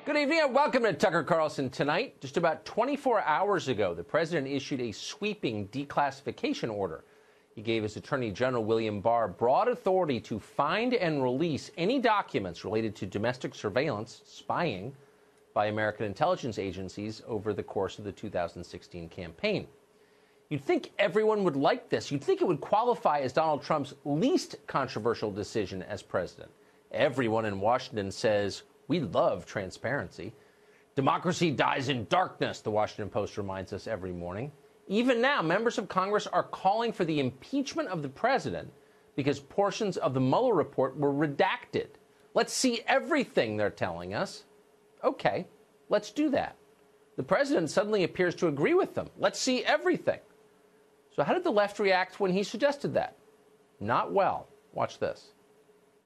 Good evening and welcome to Tucker Carlson Tonight. Just about 24 hours ago, the president issued a sweeping declassification order. He gave his Attorney General William Barr broad authority to find and release any documents related to domestic surveillance, spying, by American intelligence agencies over the course of the 2016 campaign. You'd think everyone would like this. You'd think it would qualify as Donald Trump's least controversial decision as president. Everyone in Washington says, we love transparency. Democracy dies in darkness, the Washington Post reminds us every morning. Even now, members of Congress are calling for the impeachment of the president because portions of the Mueller report were redacted. Let's see everything, they're telling us. Okay, let's do that. The president suddenly appears to agree with them. Let's see everything. So how did the left react when he suggested that? Not well. Watch this.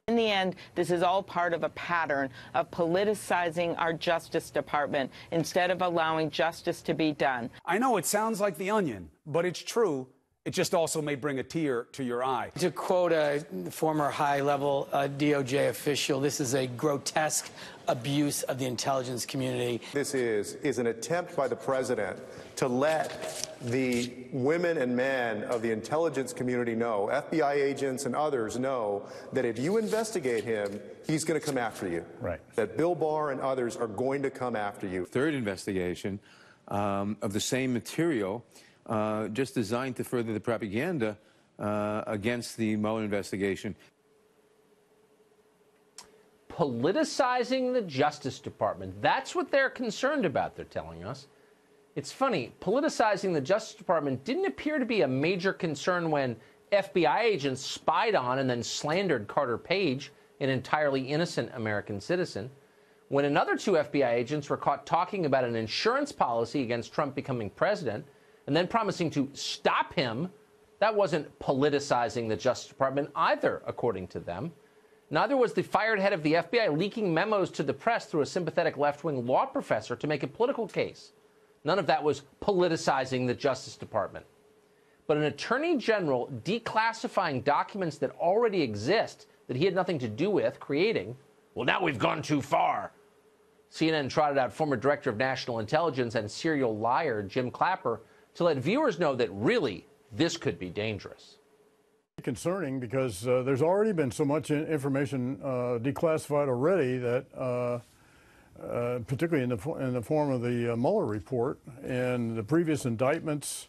In the end, this is all part of a pattern of politicizing our Justice Department instead of allowing justice to be done. I know it sounds like The Onion, but it's true. It just also may bring a tear to your eye. To quote a former high-level DOJ official, this is a grotesque abuse of the intelligence community. This is an attempt by the president to let the women and men of the intelligence community know, FBI agents and others know, that if you investigate him, he's going to come after you. Right. That Bill Barr and others are going to come after you. Third investigation of the same material, just designed to further the propaganda against the Mueller investigation. Politicizing the Justice Department. That's what they're concerned about, they're telling us. It's funny, politicizing the Justice Department didn't appear to be a major concern when FBI agents spied on and then slandered Carter Page, an entirely innocent American citizen. When another two FBI agents were caught talking about an insurance policy against Trump becoming president and then promising to stop him, that wasn't politicizing the Justice Department either, according to them. Neither was the fired head of the FBI leaking memos to the press through a sympathetic left-wing law professor to make a political case. None of that was politicizing the Justice Department. But an attorney general declassifying documents that already exist that he had nothing to do with creating, well, now we've gone too far. CNN trotted out former director of national intelligence and serial liar Jim Clapper to let viewers know that really this could be dangerous. Concerning because there's already been so much information declassified already that particularly in the form of the Mueller report and the previous indictments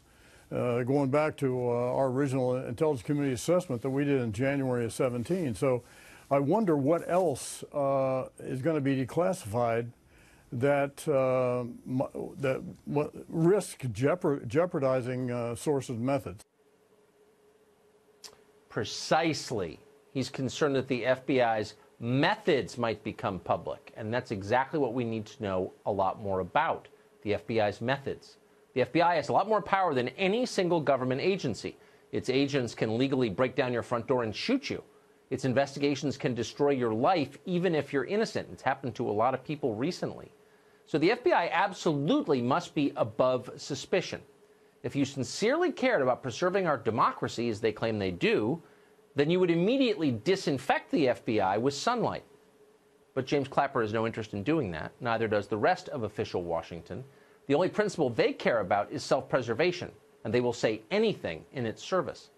going back to our original intelligence community assessment that we did in January of 17. So I wonder what else is going to be declassified that risk jeopardizing sources and methods. Precisely. He's concerned that the FBI's methods might become public, and that's exactly what we need to know a lot more about, the FBI's methods. The FBI has a lot more power than any single government agency. Its agents can legally break down your front door and shoot you. Its investigations can destroy your life even if you're innocent. It's happened to a lot of people recently. So the FBI absolutely must be above suspicion. If you sincerely cared about preserving our democracy, as they claim they do, then you would immediately disinfect the FBI with sunlight. But James Clapper has no interest in doing that. Neither does the rest of official Washington. The only principle they care about is self-preservation, and they will say anything in its service.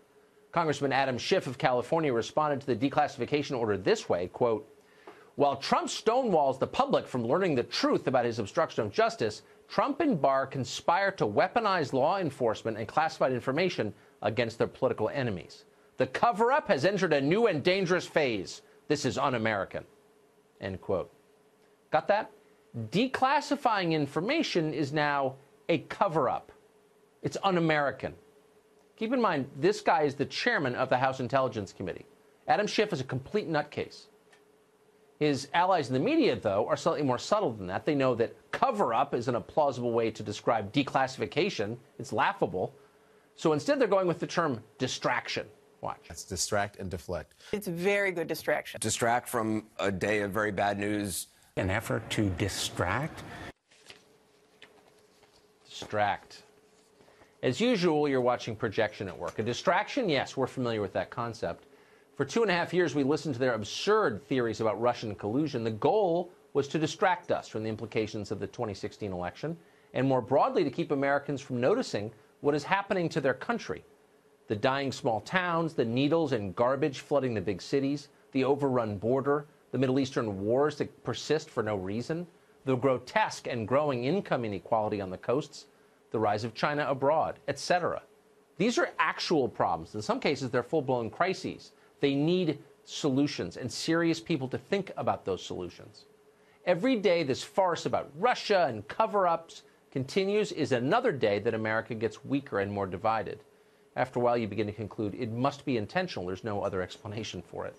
Congressman Adam Schiff of California responded to the declassification order this way, quote, "While Trump stonewalls the public from learning the truth about his obstruction of justice, Trump and Barr conspire to weaponize law enforcement and classified information against their political enemies. The cover-up has entered a new and dangerous phase. This is un-American." End quote. Got that? Declassifying information is now a cover-up. It's un-American. Keep in mind, this guy is the chairman of the House Intelligence Committee. Adam Schiff is a complete nutcase. His allies in the media, though, are slightly more subtle than that. They know that cover-up isn't a plausible way to describe declassification. It's laughable. So instead, they're going with the term distraction. Watch. That's distract and deflect. It's very good distraction. Distract from a day of very bad news. An effort to distract? Distract. As usual, you're watching projection at work. A distraction? Yes, we're familiar with that concept. For 2.5 years, we listened to their absurd theories about Russian collusion. The goal was to distract us from the implications of the 2016 election, and more broadly to keep Americans from noticing what is happening to their country. The dying small towns, the needles and garbage flooding the big cities, the overrun border, the Middle Eastern wars that persist for no reason, the grotesque and growing income inequality on the coasts, the rise of China abroad, etc. These are actual problems. In some cases, they're full-blown crises. They need solutions and serious people to think about those solutions. Every day this farce about Russia and cover-ups continues is another day that America gets weaker and more divided. After a while, you begin to conclude it must be intentional. There's no other explanation for it.